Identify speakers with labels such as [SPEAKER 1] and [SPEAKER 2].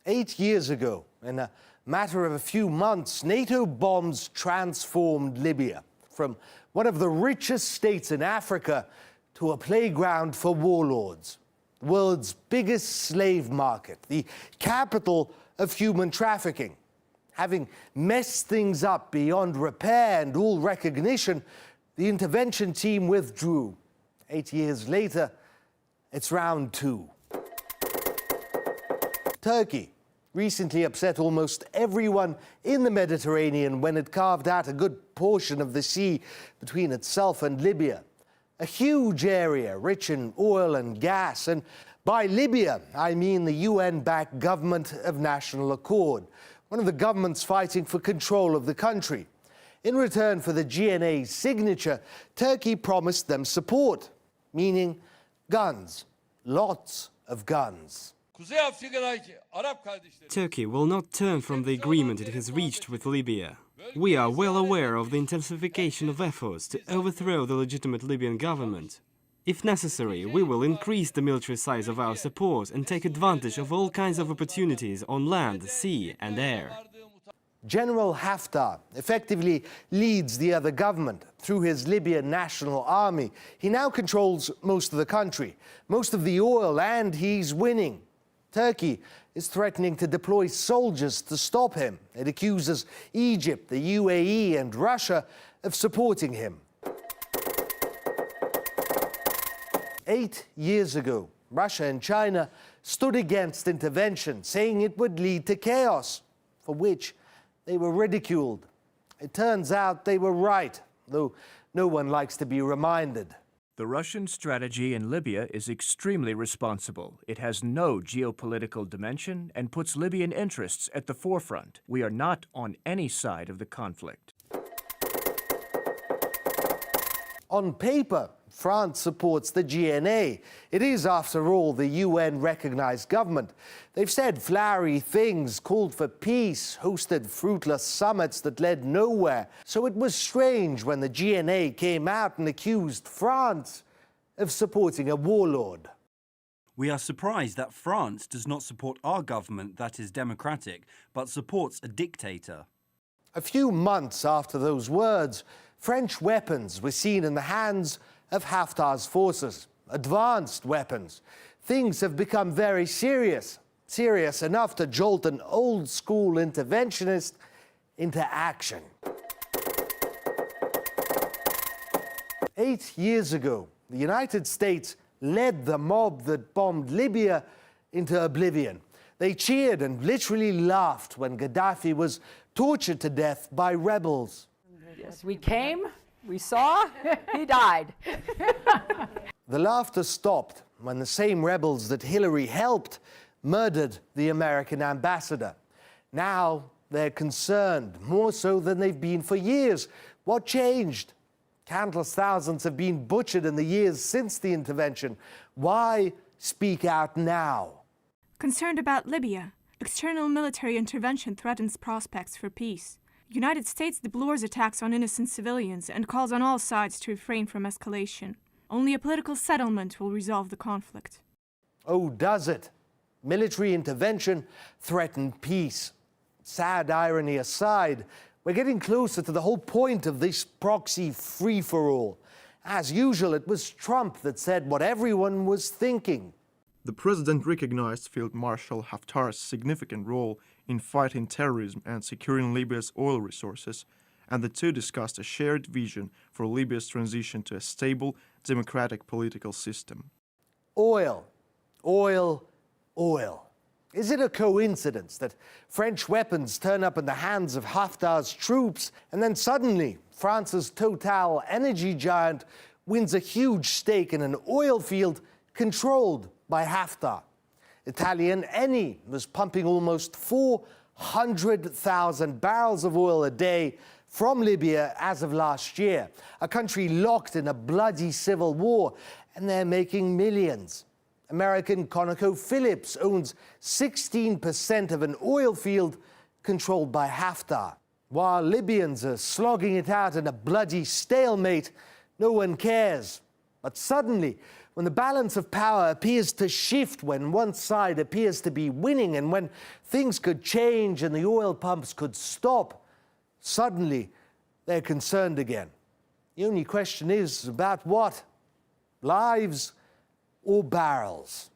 [SPEAKER 1] 8 years ago, in a matter of a few months, NATO bombs transformed Libya from one of the richest states in Africa to a playground for warlords, the world's biggest slave market, the capital of human trafficking. Having messed things up beyond repair and all recognition, the intervention team withdrew. 8 years later, it's round two. Turkey recently upset almost everyone in the Mediterranean when it carved out a good portion of the sea between itself and Libya. A huge area rich in oil and gas. And by Libya, I mean the UN-backed Government of National Accord, one of the governments fighting for control of the country. In return for the GNA's signature, Turkey promised them support, meaning guns, lots of guns.
[SPEAKER 2] Turkey will not turn from the agreement it has reached with Libya. We are well aware of the intensification of efforts to overthrow the legitimate Libyan government. If necessary, we will increase the military size of our support and take advantage of all kinds of opportunities on land, sea and air.
[SPEAKER 1] General Haftar effectively leads the other government through his Libyan National Army. He now controls most of the country, most of the oil, and he's winning. Turkey is threatening to deploy soldiers to stop him. It accuses Egypt, the UAE and Russia of supporting him. 8 years ago, Russia and China stood against intervention, saying it would lead to chaos, for which they were ridiculed. It turns out they were right, though no one likes to be reminded.
[SPEAKER 3] The Russian strategy in Libya is extremely responsible. It has no geopolitical dimension and puts Libyan interests at the forefront. We are not on any side of the conflict.
[SPEAKER 1] On paper, France supports the GNA. It is, after all, the UN-recognized government. They've said flowery things, called for peace, hosted fruitless summits that led nowhere. So it was strange when the GNA came out and accused France of supporting a warlord.
[SPEAKER 4] We are surprised that France does not support our government that is democratic, but supports a dictator.
[SPEAKER 1] A few months after those words, French weapons were seen in the hands of Haftar's forces, advanced weapons. Things have become very serious, serious enough to jolt an old-school interventionist into action. 8 years ago, the United States led the mob that bombed Libya into oblivion. They cheered and literally laughed when Gaddafi was tortured to death by rebels.
[SPEAKER 5] Yes, we came, we saw, he died.
[SPEAKER 1] The laughter stopped when the same rebels that Hillary helped murdered the American ambassador. Now they're concerned, more so than they've been for years. What changed? Countless thousands have been butchered in the years since the intervention. Why speak out now?
[SPEAKER 6] Concerned about Libya, external military intervention threatens prospects for peace. United States deplores attacks on innocent civilians and calls on all sides to refrain from escalation. Only a political settlement will resolve the conflict.
[SPEAKER 1] Oh, does it? Military intervention threatened peace. Sad irony aside, we're getting closer to the whole point of this proxy free-for-all. As usual, it was Trump that said what everyone was thinking.
[SPEAKER 7] The president recognized Field Marshal Haftar's significant role in fighting terrorism and securing Libya's oil resources, and the two discussed a shared vision for Libya's transition to a stable, democratic political system.
[SPEAKER 1] Oil, oil, oil. Is it a coincidence that French weapons turn up in the hands of Haftar's troops, and then suddenly France's Total energy giant wins a huge stake in an oil field controlled by Haftar? Italian Eni was pumping almost 400,000 barrels of oil a day from Libya as of last year, a country locked in a bloody civil war, and they're making millions. American ConocoPhillips owns 16% of an oil field controlled by Haftar. While Libyans are slogging it out in a bloody stalemate, no one cares. But suddenly, when the balance of power appears to shift, when one side appears to be winning, and when things could change and the oil pumps could stop, suddenly they're concerned again. The only question is about what? Lives or barrels?